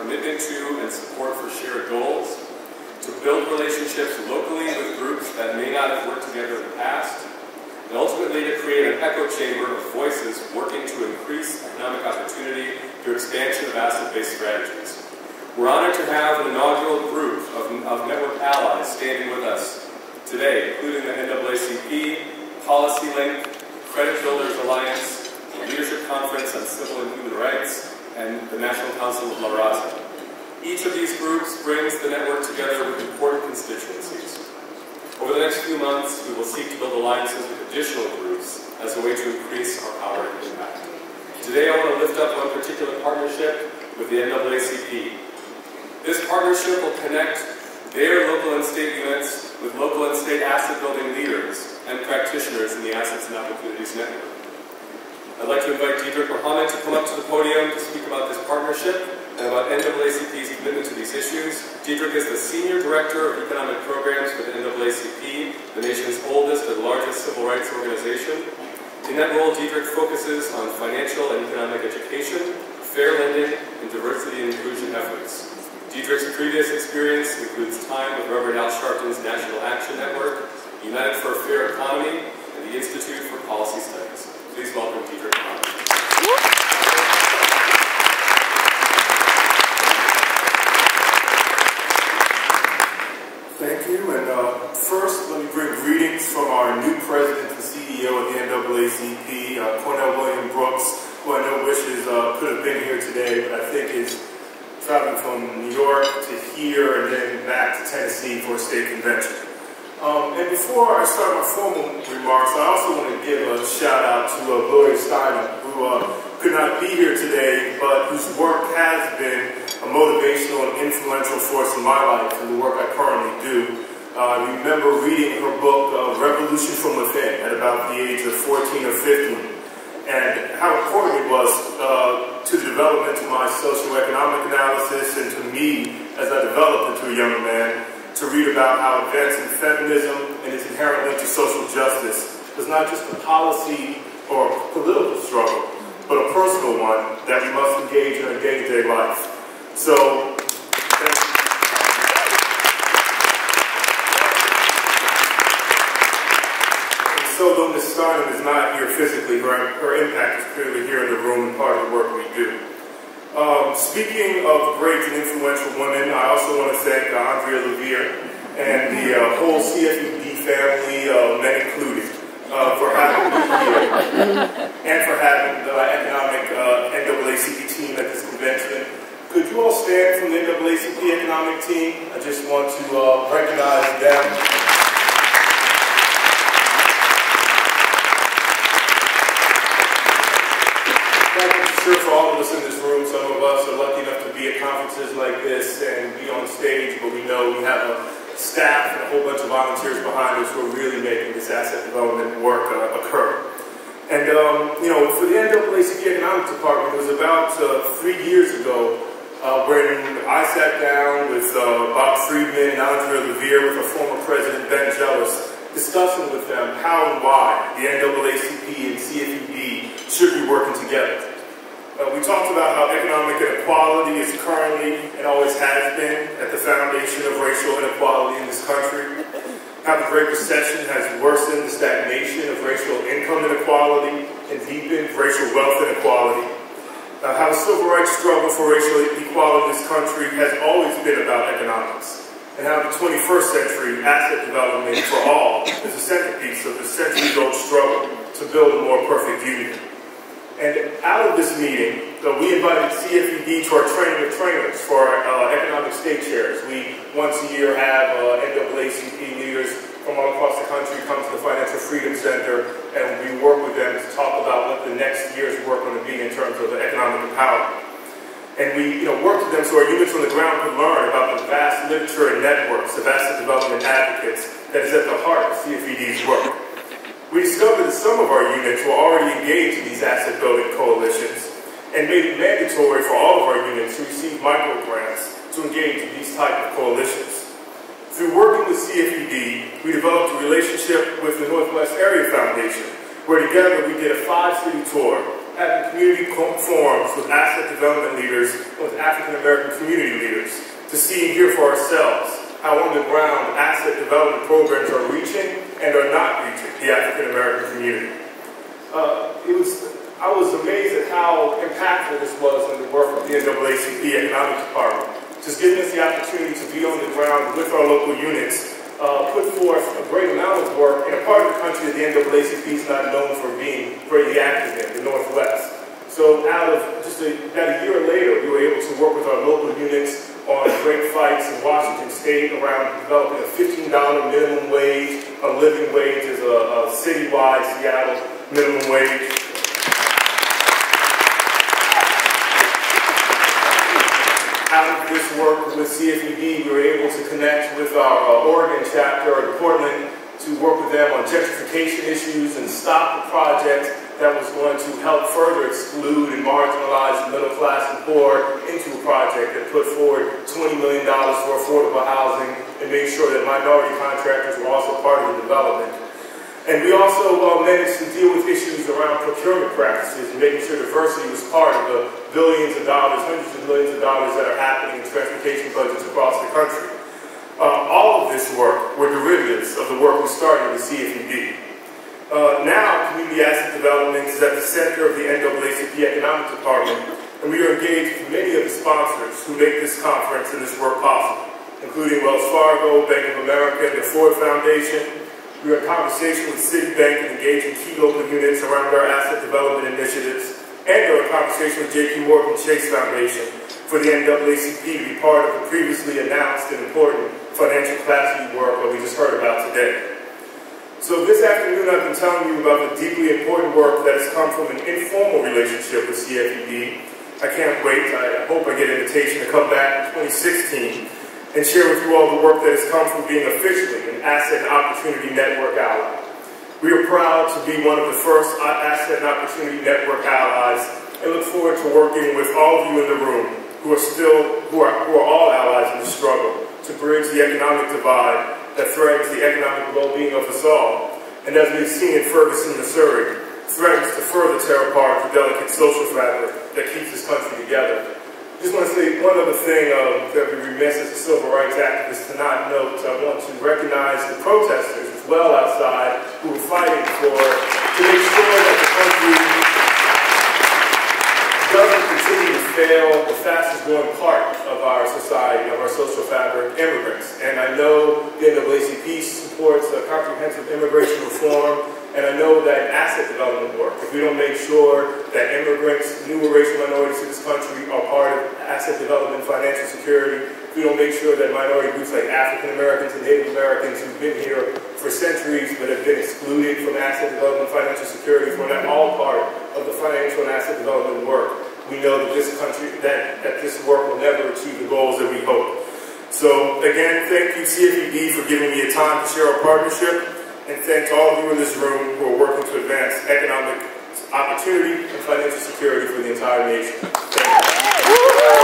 commitment to and support for shared goals, to build relationships locally with groups that may not have worked together in the past, and ultimately to create an echo chamber of voices working to increase economic opportunity through expansion of asset-based strategies. We're honored to have an inaugural group of network allies standing with us today, including the NAACP, Policy Link, Credit Builders Alliance, the Leadership Conference on Civil and Human Rights, and the National Council of La Raza. Each of these groups brings the network together with important constituencies. Over the next few months, we will seek to build alliances with additional groups as a way to increase our power and impact. Today, I want to lift up one particular partnership with the NAACP. This partnership will connect their local and state units with local and state asset building leaders and practitioners in the Assets and Opportunities Network. I'd like to invite Dedrick to come up to the podium to speak about this partnership and about NAACP's commitment to these issues. Dedrick is the Senior Director of Economic Programs for the NAACP, the nation's oldest and largest civil rights organization. In that role, Dedrick focuses on financial and economic education, fair lending, and diversity and inclusion efforts. Dedrick's previous experience includes time with Reverend Al Sharpton's National Action Network, United for a Fair Economy, and the Institute for Policy Studies. Please welcome Dedrick. Thank you, and first let me bring greetings from our new president and CEO of the NAACP, Cornell William Brooks, who I know wishes could have been here today, but I think is traveling from New York to here and then back to Tennessee for a state convention. And before I start my formal remarks, I also want to give a shout out to Gloria Steinem, who could not be here today, but whose work has been a motivational and influential force in my life and the work I currently do. I remember reading her book, Revolution from Within, at about the age of 14 or 15. And how important it was to the development of my socioeconomic analysis and to me as I developed into a younger man to read about how advancing feminism and its inherent link to social justice was not just a policy or a political struggle, but a personal one that we must engage in our day-to-day life. So, so though Ms. Steinem is not here physically, her impact is clearly here in the room and part of the work we do. Speaking of great and influential women, I also want to thank Andrea Levere and the whole CFED family, men included, for having me here and for having the economic NAACP team at this convention. Could you all stand from the NAACP economic team? I just want to recognize them. I'm sure for all of us in this room, some of us are lucky enough to be at conferences like this and be on stage, but we know we have a staff and a whole bunch of volunteers behind us who are really making this asset development work occur. And, you know, for the NAACP Economic Department, it was about 3 years ago when I sat down with Bob Friedman and Andrea Levere with our former president, Ben Jealous, discussing with them how and why the NAACP and CFED should be working together. We talked about how economic inequality is currently and always has been at the foundation of racial inequality in this country, how the Great Recession has worsened the stagnation of racial income inequality and deepened racial wealth inequality, how the civil rights struggle for racial equality in this country has always been about economics, and how the 21st century asset development for all is a centerpiece of the centuries-old struggle to build a more perfect union. And out of this meeting, we invited CFED to our training of trainers for our economic state chairs. We, once a year, have NAACP leaders from all across the country come to the Financial Freedom Center, and we work with them to talk about what the next year's work going to be in terms of economic empowerment. And we work with them so our units on the ground can learn about the vast literature and networks of asset development advocates that is at the heart of CFED's work. We discovered that some of our units were already engaged in these asset building coalitions and made it mandatory for all of our units to receive micro grants to engage in these type of coalitions. Through working with CFED, we developed a relationship with the Northwest Area Foundation, where together we did a 5-city tour having community forums with asset development leaders and with African American community leaders to see and hear for ourselves how on the ground asset development programs are reaching and are not reaching the African American community. I was amazed at how impactful this was in the work of the NAACP Economic Department. Just giving us the opportunity to be on the ground with our local units, put forth a great amount of work in a part of the country that the NAACP is not known for being greatly active in, the Northwest. So out of just about a year later, we were able to work with our local units on great fights in Washington State around developing a $15 minimum wage, a living wage as a citywide Seattle minimum wage. Out of this work with CFED, we were able to connect with our Oregon chapter in Portland to work with them on gentrification issues and stop the project that was going to help further exclude and marginalize the middle class and poor into a project that put forward $20 million for affordable housing and made sure that minority contractors were also part of the development. And we also managed to deal with issues around procurement practices and making sure diversity was part of the billions of dollars, hundreds of millions of dollars that are happening in transportation budgets across the country. All of this work were derivatives of the work we started with CFED. Now, community asset development is at the center of the NAACP Economic Department, and we are engaged with many of the sponsors who make this conference and this work possible, including Wells Fargo, Bank of America, and the Ford Foundation. We are in conversation with Citibank and engaging key local units around our asset development initiatives, and are in conversation with JP Morgan Chase Foundation for the NAACP to be part of the previously announced and important financial capacity work that we just heard about today. So this afternoon I've been telling you about the deeply important work that has come from an informal relationship with CFED. I can't wait. I hope I get an invitation to come back in 2016 and share with you all the work that has come from being officially an Asset and Opportunity Network ally. We are proud to be one of the first Asset and Opportunity Network allies and look forward to working with all of you in the room who are all allies in the struggle to bridge the economic divide that threatens the economic well-being of us all, and as we've seen in Ferguson, Missouri, threatens to further tear apart the delicate social fabric that keeps this country together. I just want to say one other thing that we remiss as a civil rights activist to not note. I want to recognize the protesters as well outside who are fighting to make sure that the country doesn't continue to fail the fastest growing part of our society, of our social fabric, immigrants. And I know the NAACP supports comprehensive immigration reform, and I know that asset development work, if we don't make sure that immigrants, newer racial minorities in this country are part of asset development, financial security, if we don't make sure that minority groups like African Americans and Native Americans who've been here for centuries but have been excluded from asset development, financial security, if we're not all part of the financial and asset development work, we know that this country, that this work will never achieve the goals that we hope. So again, thank you CFED for giving me a time to share our partnership, and thanks to all of you in this room who are working to advance economic opportunity and financial security for the entire nation. Thank you.